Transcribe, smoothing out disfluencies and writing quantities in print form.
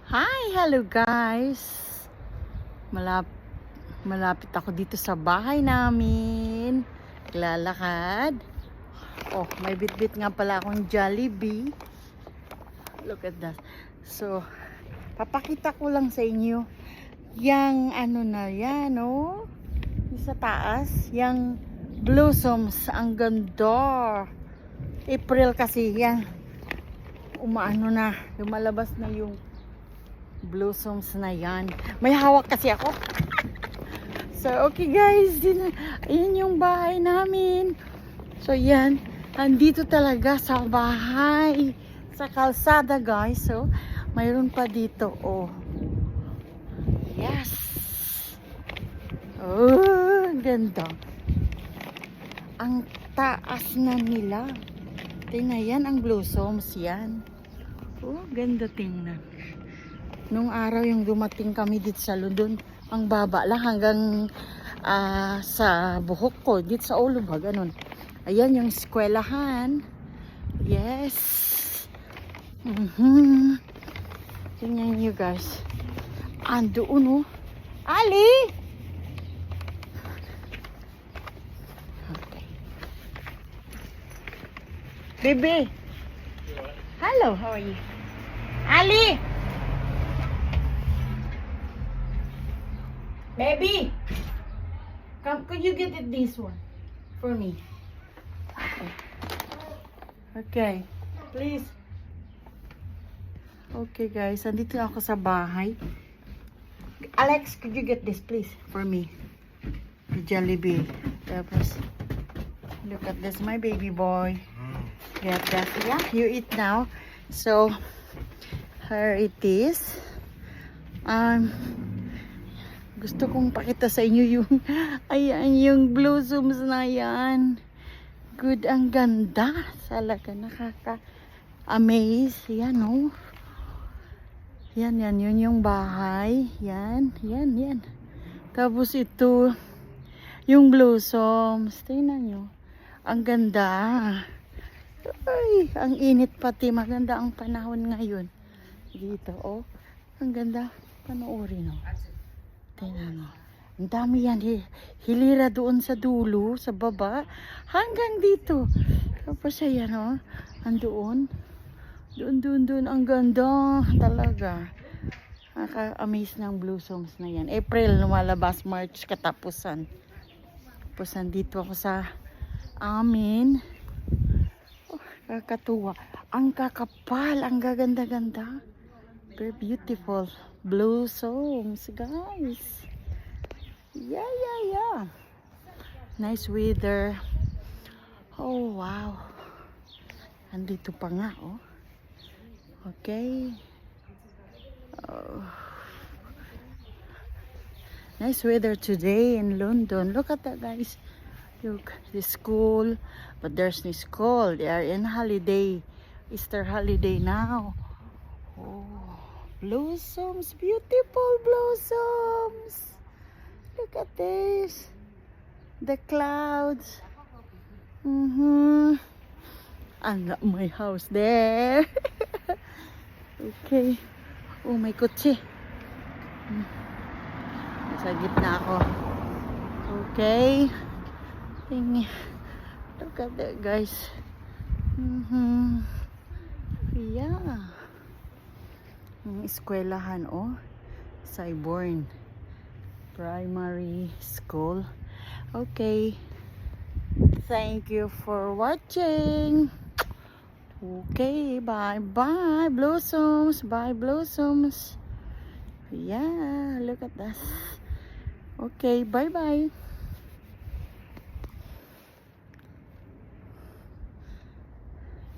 Hi! Hello guys! Malapit ako dito sa bahay namin. Naglalakad. Oh, may bitbit nga pala akong Jollibee. Look at that. So, papakita ko lang sa inyo yang ano na yan, oh. Yung sa taas, yang blossoms. Ang ganda. April kasi yan. Umaano na. Lumalabas na yung blossoms na yan. May hawak kasi ako. So, okay guys. Ayan yung bahay namin. So, yan. Andito talaga sa bahay. Sa kalsada guys. So, mayroon pa dito. Oh. Yes. Oh, ganda. Ang taas na nila. Tingnan yan ang blossoms yan. Oh, ganda tingnan. Nung araw yung dumating kami dito sa London, ang baba lang hanggang sa buhok ko, dito sa ulo ba, ganun. Ayan yung eskwelahan. Yes. Tingnan nyo guys. Andoon oh. Ali! Okay. Baby. Hello, how are you? Ali! Baby, could you get it this one for me? Okay. Okay, please. Okay guys, andito ako sa bahay. Alex, could you get this please for me? The Jollibee. Tapos, look at this, my baby boy. Get that. Yeah, you eat now. So, here it is. Gusto kong pakita sa inyo yung ayan yung blossoms na yan. Good, ang ganda. Talaga nakaka-amaze. Yan oh. Yan, yun yung bahay. Yan. Tapos ito, yung blossoms. Tingnan nyo. Ang ganda. Ay, ang init pati. Maganda ang panahon ngayon. Dito, oh. Ang ganda. Panoorin oh. Tingnan mo. Ang dami yan. Hilira doon sa dulo, sa baba. Hanggang dito. Tapos ayan o. Andoon. Doon. Ang ganda. Talaga. Nakaka-amaze ng blossoms na yan. April, lumalabas. March, katapusan. Tapos nandito ako sa amin. Oh, kakatuwa. Ang kakapal. Ang gaganda-ganda. Very beautiful blossoms, guys. Yeah. Nice weather. Oh, wow. Andito pa nga, oh. Okay. Oh. Nice weather today in London. Look at that, guys. Look, the school. But there's no school. They are in holiday. Easter holiday now. Oh. Blossoms, beautiful blossoms. Look at this. The clouds. And my house there. Okay. Oh, may kotse. Nasa gitna ako. Okay. Look at that, guys. Yeah. Eskwelahan oh, Cyborn Primary School. Okay, thank you for watching. Okay, bye blossoms. Bye blossoms. Yeah, look at that. Okay, bye.